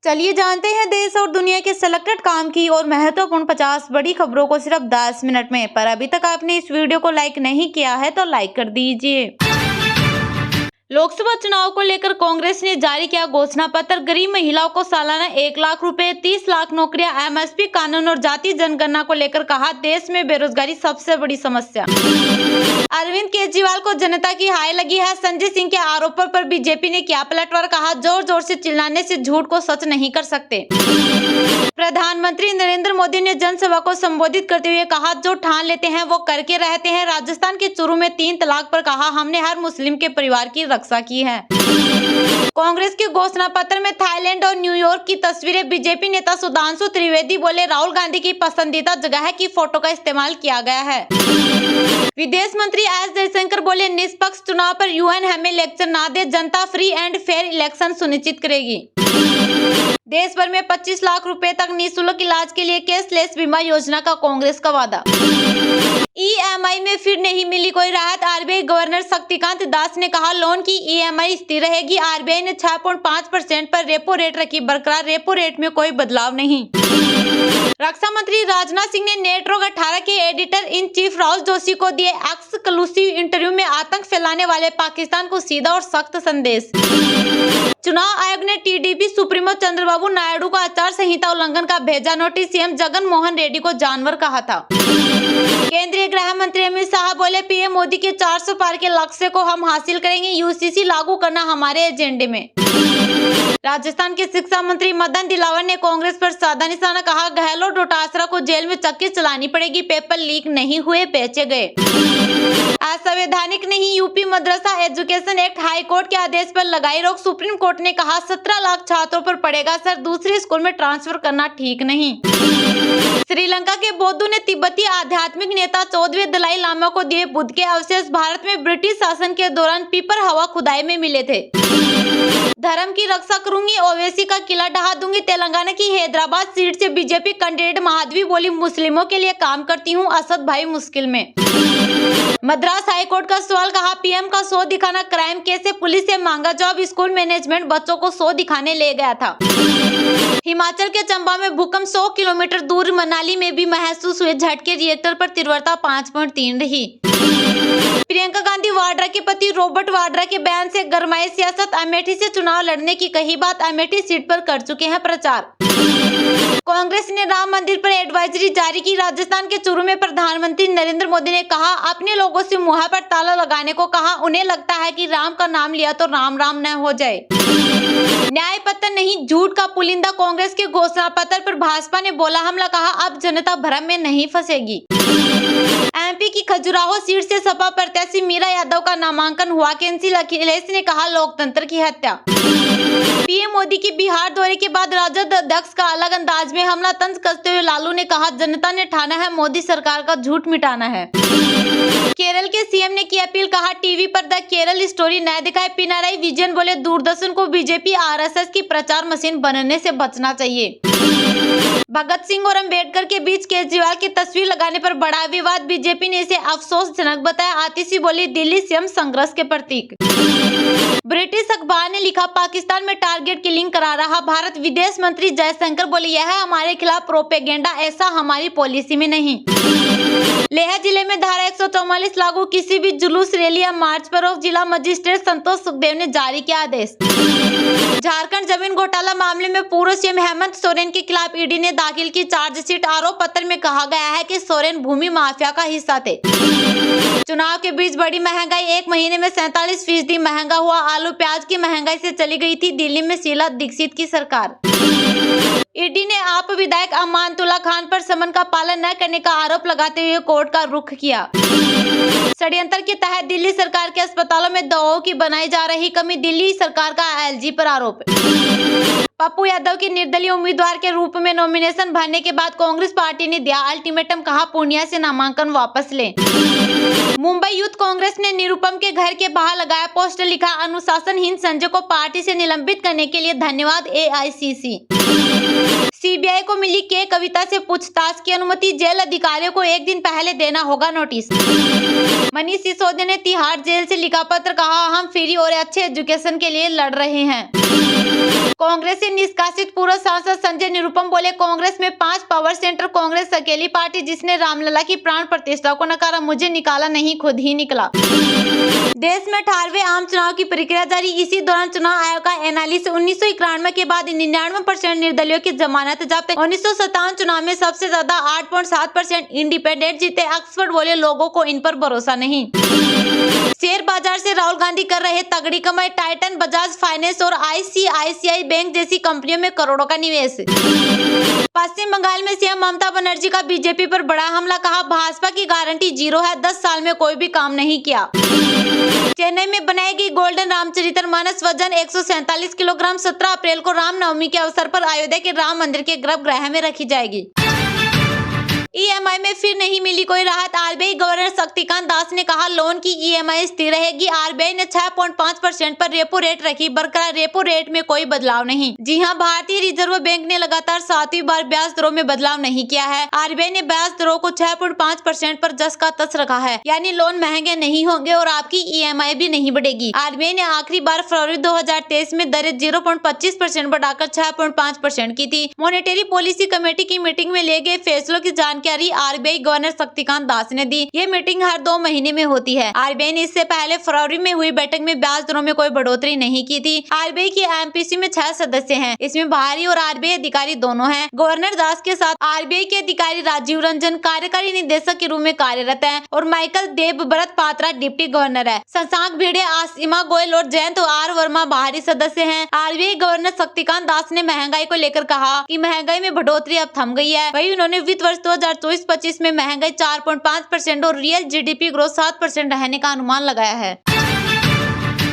चलिए जानते हैं देश और दुनिया के सिलेक्टेड काम की और महत्वपूर्ण 50 बड़ी खबरों को सिर्फ 10 मिनट में। पर अभी तक आपने इस वीडियो को लाइक नहीं किया है तो लाइक कर दीजिए। लोकसभा चुनाव को लेकर कांग्रेस ने जारी किया घोषणा पत्र। गरीब महिलाओं को सालाना 1 लाख रुपए, 30 लाख नौकरियां, एमएसपी कानून और जाति जनगणना को लेकर कहा देश में बेरोजगारी सबसे बड़ी समस्या। अरविंद केजरीवाल को जनता की हाय लगी है। संजय सिंह के आरोपों पर बीजेपी ने किया पलटवार, कहा जोर जोर से चिल्लाने से झूठ को सच नहीं कर सकते। प्रधानमंत्री नरेंद्र मोदी ने जनसभा को संबोधित करते हुए कहा जो ठान लेते हैं वो करके रहते हैं। राजस्थान के चूरू में 3 तलाक पर कहा हमने हर मुस्लिम के परिवार की रक्षा की है। कांग्रेस के घोषणा पत्र में थाईलैंड और न्यूयॉर्क की तस्वीरें। बीजेपी नेता सुधांशु त्रिवेदी बोले राहुल गांधी की पसंदीदा जगह की फोटो का इस्तेमाल किया गया है। विदेश मंत्री एस जयशंकर बोले निष्पक्ष चुनाव पर यूएन हमें लेक्चर ना दे, जनता फ्री एंड फेयर इलेक्शन सुनिश्चित करेगी। देश भर में 25 लाख रुपए तक निःशुल्क इलाज के लिए कैशलेस बीमा योजना का कांग्रेस का वादा। ईएमआई में फिर नहीं मिली कोई राहत। आरबीआई गवर्नर शक्तिकांत दास ने कहा लोन की ईएमआई स्थिर रहेगी। आरबीआई ने 6.5% पर रेपो रेट रखी बरकरार। रेपो रेट में कोई बदलाव नहीं। रक्षा मंत्री राजनाथ सिंह ने नेटवर्क 18 के editor in chief Rahul Joshi को दिए एक्सक्लूसिव इंटरव्यू में आतंक फैलाने वाले पाकिस्तान को सीधा और सख्त संदेश। चुनाव आयोग ने टीडीपी सुप्रीमो चंद्रबाबू नायडू को आचार संहिता उल्लंघन का भेजा नोटिस। सीएम जगन मोहन रेड्डी को जानवर कहा था। केंद्रीय गृह मंत्री अमित शाह बोले पीएम मोदी के 400 पार के लक्ष्य को हम हासिल करेंगे। यूसीसी लागू करना हमारे एजेंडे में। राजस्थान के शिक्षा मंत्री मदन दिलावर ने कांग्रेस पर साधा निशाना, कहा गहलोत डोटासरा को जेल में चक्की चलानी पड़ेगी। पेपर लीक नहीं हुए, बेचे गए। असंवैधानिक नहीं, यूपी मदरसा एजुकेशन एक्ट हाईकोर्ट के आदेश पर लगाई रोक। सुप्रीम कोर्ट ने कहा 17 लाख छात्रों पर पड़ेगा असर, दूसरे स्कूल में ट्रांसफर करना ठीक नहीं। श्रीलंका के बौद्धों ने तिब्बती आध्यात्मिक नेता 14वें दलाई लामा को दिए बुद्ध के अवशेष। भारत में ब्रिटिश शासन के दौरान पीपर हवा खुदाई में मिले थे। धर्म की रक्षा करूंगी, ओवैसी का किला ढहा दूंगी। तेलंगाना की हैदराबाद सीट से बीजेपी कैंडिडेट महादेवी बोली मुस्लिमों के लिए काम करती हूं, असद भाई मुश्किल में। मद्रास हाईकोर्ट का सवाल, कहा पीएम का 100 दिखाना क्राइम केस से पुलिस से मांगा जवाब। स्कूल मैनेजमेंट बच्चों को 100 दिखाने ले गया था। हिमाचल के चंबा में भूकंप 100 किलोमीटर दूर मनाली में भी महसूस हुए झटके। रिएक्टर पर तीव्रता 5.3 रही। प्रियंका गांधी वाड्रा के पति रॉबर्ट वाड्रा के बयान से गरमाए सियासत। अमेठी से चुनाव लड़ने की कही बात, अमेठी सीट पर कर चुके हैं प्रचार। कांग्रेस ने राम मंदिर पर एडवाइजरी जारी की। राजस्थान के चूरू में प्रधानमंत्री नरेंद्र मोदी ने कहा अपने लोगों से मुंह पर ताला लगाने को कहा। उन्हें लगता है कि राम का नाम लिया तो राम राम न हो जाए। न्याय पत्र नहीं, झूठ का पुलिंदा। कांग्रेस के घोषणा पत्र पर भाजपा ने बोला हमला, कहा अब जनता भ्रम में नहीं फंसेगी। एमपी की खजुराहो सीट से सपा प्रत्याशी मीरा यादव का नामांकन हुआ कैंसिल। अखिलेश ने कहा लोकतंत्र की हत्या। पीएम मोदी की बिहार दौरे के बाद राजद अध्यक्ष का अलग अंदाज में हमला तंज कसते हुए लालू ने कहा जनता ने ठाना है मोदी सरकार का झूठ मिटाना है। केरल के सीएम ने की अपील, कहा टीवी पर द केरल स्टोरी न दिखाए। पिनाराई विजयन बोले दूरदर्शन को बीजेपी आरएसएस की प्रचार मशीन बनने से बचना चाहिए। भगत सिंह और अंबेडकर के बीच केजरीवाल की तस्वीर लगाने पर बड़ा विवाद। बीजेपी ने इसे अफसोसजनक बताया। आतिशी बोली दिल्ली सीएम संघर्ष के प्रतीक। ब्रिटिश अखबार ने लिखा पाकिस्तान में टारगेट किलिंग करा रहा भारत। विदेश मंत्री जयशंकर बोले यह हमारे खिलाफ प्रोपेगेंडा, ऐसा हमारी पॉलिसी में नहीं। लेह जिले में धारा 144 लागू, किसी भी जुलूस रैली या मार्च पर रोक। जिला मजिस्ट्रेट संतोष सुखदेव ने जारी किया आदेश। झारखंड जमीन घोटाला मामले में पूर्व सीएम हेमंत सोरेन के खिलाफ ईडी ने दाखिल की चार्जशीट। आरोप पत्र में कहा गया है कि सोरेन भूमि माफिया का हिस्सा थे। चुनाव के बीच बड़ी महंगाई, 1 महीने में 47% महंगा हुआ। आलू प्याज की महंगाई से चली गई थी दिल्ली में शीला दीक्षित की सरकार। ईडी ने आप विधायक अमानतुल्ला खान पर समन का पालन न करने का आरोप लगाते हुए कोर्ट का रुख किया। षड्यंत्र के तहत दिल्ली सरकार के अस्पतालों में दवाओं की बनाई जा रही कमी, दिल्ली सरकार का एलजी पर आरोप। पप्पू यादव के निर्दलीय उम्मीदवार के रूप में नॉमिनेशन भरने के बाद कांग्रेस पार्टी ने दिया अल्टीमेटम, कहा पूर्णिया से नामांकन वापस लें। मुंबई यूथ कांग्रेस ने निरुपम के घर के बाहर लगाया पोस्टर, लिखा अनुशासनहीन संजय को पार्टी से निलंबित करने के लिए धन्यवाद एआईसीसी। सीबीआई को मिली के कविता से पूछताछ की अनुमति, जेल अधिकारियों को 1 दिन पहले देना होगा नोटिस। मनीष सिसोदिया ने तिहाड़ जेल से लिखा पत्र, कहा हम फ्री और अच्छे एजुकेशन के लिए लड़ रहे हैं। कांग्रेस से निष्कासित पूर्व सांसद संजय निरुपम बोले, कांग्रेस में 5 पावर सेंटर, कांग्रेस अकेली पार्टी जिसने रामलला की प्राण प्रतिष्ठा को नकारा, मुझे निकाला नहीं खुद ही निकला। देश में 18वें आम चुनाव की प्रक्रिया जारी, इसी दौरान चुनाव आयोग का एनालिसिस 1991 के बाद 99% निर्दलीयों की जमानत जब्त। 1957 चुनाव में सबसे ज्यादा 8.7% इंडिपेंडेंट जीते। ऑक्सफोर्ड बोले, लोगों को इन पर भरोसा नहीं। शेयर बाजार से राहुल गांधी कर रहे तगड़ी कमाई, टाइटन, बजाज फाइनेंस और आईसीआईसीआई बैंक जैसी कंपनियों में करोड़ों का निवेश। पश्चिम बंगाल में सीएम ममता बनर्जी का बीजेपी पर बड़ा हमला, कहा भाजपा की गारंटी 0 है, 10 साल में कोई भी काम नहीं किया। चेन्नई में बनाई गई गोल्डन रामचरितमानस वजन 147 किलोग्राम। 17 अप्रैल को रामनवमी के अवसर पर अयोध्या के राम मंदिर के गर्भगृह में रखी जाएगी। ईएमआई में फिर नहीं मिली कोई राहत, आरबीआई गवर्नर शक्तिकांत दास ने कहा लोन की ईएमआई स्थिर रहेगी। आरबीआई ने 6.5% पर रेपो रेट रखी बरकरार, रेपो रेट में कोई बदलाव नहीं। जी हां, भारतीय रिजर्व बैंक ने लगातार 7वीं बार ब्याज दरों में बदलाव नहीं किया है। आरबीआई ने ब्याज दरों को 6.5% पर जस का तस रखा है, यानी लोन महंगे नहीं होंगे और आपकी ईएमआई भी नहीं बढ़ेगी। आरबीआई ने आखिरी बार फरवरी 2023 में दरें 0.25% बढ़ाकर 6.5% की थी। मॉनेटरी पॉलिसी कमेटी की मीटिंग में लिए गए फैसलों की जानकारी आरबीआई गवर्नर शक्तिकांत दास ने दी। ये मीटिंग हर 2 महीने में होती है। आरबीआई ने इससे पहले फरवरी में हुई बैठक में ब्याज दरों में कोई बढ़ोतरी नहीं की थी। आरबीआई की एमपीसी में 6 सदस्य हैं, इसमें बाहरी और आरबीआई अधिकारी दोनों हैं। गवर्नर दास के साथ आरबीआई के अधिकारी राजीव रंजन कार्यकारी निदेशक के रूप में कार्यरत हैं और माइकल देबव्रत पात्रा डिप्टी गवर्नर है। शशांक भिड़े, आसिमा गोयल और जयंत आर वर्मा बाहरी सदस्य हैं। आरबीआई गवर्नर शक्तिकांत दास ने महंगाई को लेकर कहा कि महंगाई में बढ़ोतरी अब थम गई है। वहीं उन्होंने वित्त वर्ष 2024-25 में महंगाई 4.5% और रियल जीडीपी ग्रोथ 7% रहने का अनुमान लगाया है।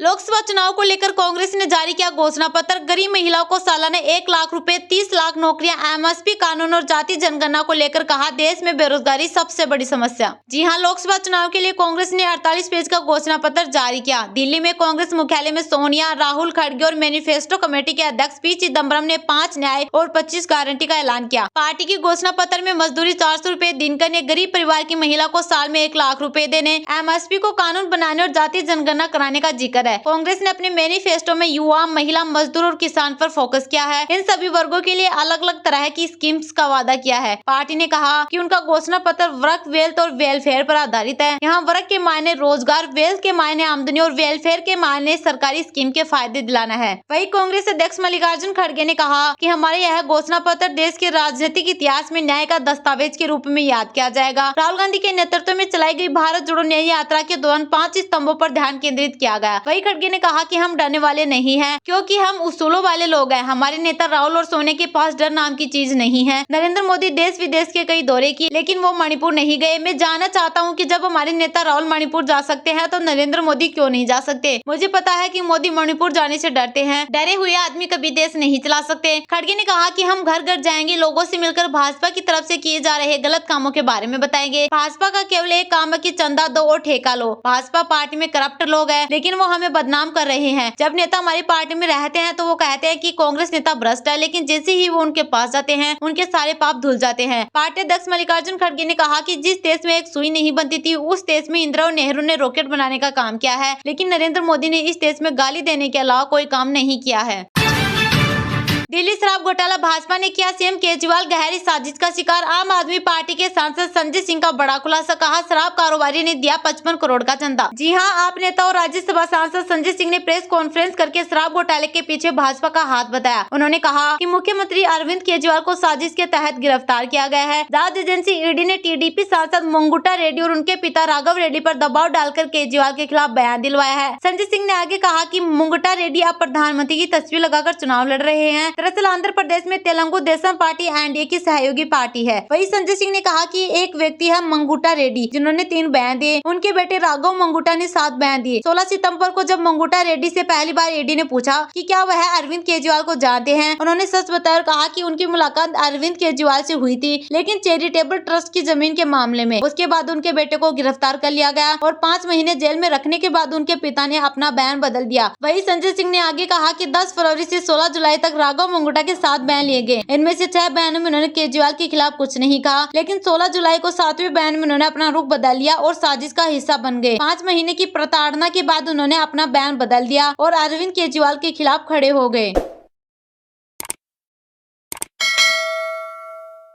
लोकसभा चुनाव को लेकर कांग्रेस ने जारी किया घोषणा पत्र, गरीब महिलाओं को सालाना 1 लाख रुपए, 30 लाख नौकरियां, एमएसपी कानून और जाति जनगणना को लेकर कहा देश में बेरोजगारी सबसे बड़ी समस्या। जी हां, लोकसभा चुनाव के लिए कांग्रेस ने 48 पेज का घोषणा पत्र जारी किया। दिल्ली में कांग्रेस मुख्यालय में सोनिया, राहुल, खड़गे और मैनिफेस्टो कमेटी के अध्यक्ष पी चिदम्बरम ने 5 न्याय और 25 गारंटी का ऐलान किया। पार्टी की घोषणा पत्र में मजदूरी 400 रुपए दिन करने, गरीब परिवार की महिला को साल में 1 लाख रुपए देने, एमएसपी को कानून बनाने और जाति जनगणना कराने का जिक्र है। कांग्रेस ने अपने मैनिफेस्टो में युवा, महिला, मजदूर और किसान पर फोकस किया है। इन सभी वर्गों के लिए अलग अलग तरह की स्कीम्स का वादा किया है। पार्टी ने कहा कि उनका घोषणा पत्र वर्क, वेल्थ और वेलफेयर पर आधारित है। यहाँ वर्क के मायने रोजगार, वेल्थ के मायने आमदनी और वेलफेयर के मायने सरकारी स्कीम के फायदे दिलाना है। वहीं कांग्रेस अध्यक्ष मल्लिकार्जुन खड़गे ने कहा कि हमारे यह घोषणा पत्र देश के राजनीतिक इतिहास में न्याय का दस्तावेज के रूप में याद किया जाएगा। राहुल गांधी के नेतृत्व में चलाई गई भारत जोड़ो न्याय यात्रा के दौरान 5 स्तंभों पर ध्यान केंद्रित किया गया। वहीं खड़गे ने कहा कि हम डरने वाले नहीं हैं, क्योंकि हम उसूलों वाले लोग हैं। हमारे नेता राहुल और सोनिया के पास डर नाम की चीज नहीं है। नरेंद्र मोदी देश विदेश के कई दौरे किए, लेकिन वो मणिपुर नहीं गए। मैं जानना चाहता हूं कि जब हमारे नेता राहुल मणिपुर जा सकते हैं तो नरेंद्र मोदी क्यों नहीं जा सकते। मुझे पता है कि मोदी मणिपुर जाने से डरते हैं। डरे हुए आदमी कभी देश नहीं चला सकते। खड़गे ने कहा कि हम घर घर जाएंगे, लोगों से मिलकर भाजपा की तरफ से किए जा रहे गलत कामों के बारे में बताएंगे। भाजपा का केवल एक काम है कि चंदा दो और ठेका लो। भाजपा पार्टी में करप्ट लोग हैं, लेकिन वो हमें बदनाम कर रहे हैं। जब नेता हमारी पार्टी में रहते हैं तो वो कहते हैं कि कांग्रेस नेता भ्रष्ट है, लेकिन जैसे ही वो उनके पास जाते हैं उनके सारे पाप धुल जाते हैं। पार्टी अध्यक्ष मल्लिकार्जुन खड़गे ने कहा कि जिस देश में एक सुई नहीं बनती थी, उस देश में इंदिरा और नेहरू ने रॉकेट बनाने का काम किया है, लेकिन नरेंद्र मोदी ने इस देश में गाली देने के अलावा कोई काम नहीं किया है। दिल्ली शराब घोटाला, भाजपा ने किया सीएम केजरीवाल गहरी साजिश का शिकार। आम आदमी पार्टी के सांसद संजय सिंह का बड़ा खुलासा, कहा शराब कारोबारी ने दिया 55 करोड़ का चंदा। जी हां, आप नेता और राज्यसभा सांसद संजय सिंह ने प्रेस कॉन्फ्रेंस करके शराब घोटाले के पीछे भाजपा का हाथ बताया। उन्होंने कहा कि मुख्यमंत्री अरविंद केजरीवाल को साजिश के तहत गिरफ्तार किया गया है। जांच एजेंसी ईडी ने टीडीपी सांसद मंगुटा रेड्डी और उनके पिता राघव रेड्डी पर दबाव डालकर केजरीवाल के खिलाफ बयान दिलवाया है। संजय सिंह ने आगे कहा कि मंगुटा रेड्डी अब प्रधानमंत्री की तस्वीर लगाकर चुनाव लड़ रहे हैं। दरअसल आंध्र प्रदेश में तेलुगु देशम पार्टी एनडीए की सहयोगी पार्टी है। वहीं संजय सिंह ने कहा कि एक व्यक्ति है मंगुटा रेड्डी, जिन्होंने 3 बयान दिए। उनके बेटे राघव मंगुटा ने 7 बयान दिए। 16 सितंबर को जब मंगुटा रेड्डी से पहली बार ईडी ने पूछा कि क्या वह अरविंद केजरीवाल को जानते हैं, उन्होंने सच बताया और कहा कि उनकी मुलाकात अरविंद केजरीवाल से हुई थी, लेकिन चैरिटेबल ट्रस्ट की जमीन के मामले में। उसके बाद उनके बेटे को गिरफ्तार कर लिया गया और 5 महीने जेल में रखने के बाद उनके पिता ने अपना बयान बदल दिया। वही संजय सिंह ने आगे कहा कि 10 फरवरी से 16 जुलाई तक राघव को मंगूटा के 7 बयान लिए गए। इनमें से 6 बयानों में उन्होंने केजरीवाल के खिलाफ कुछ नहीं कहा, लेकिन 16 जुलाई को 7वें बयान में उन्होंने अपना रुख बदल लिया और साजिश का हिस्सा बन गए। 5 महीने की प्रताड़ना के बाद उन्होंने अपना बयान बदल दिया और अरविंद केजरीवाल के खिलाफ खड़े हो गए।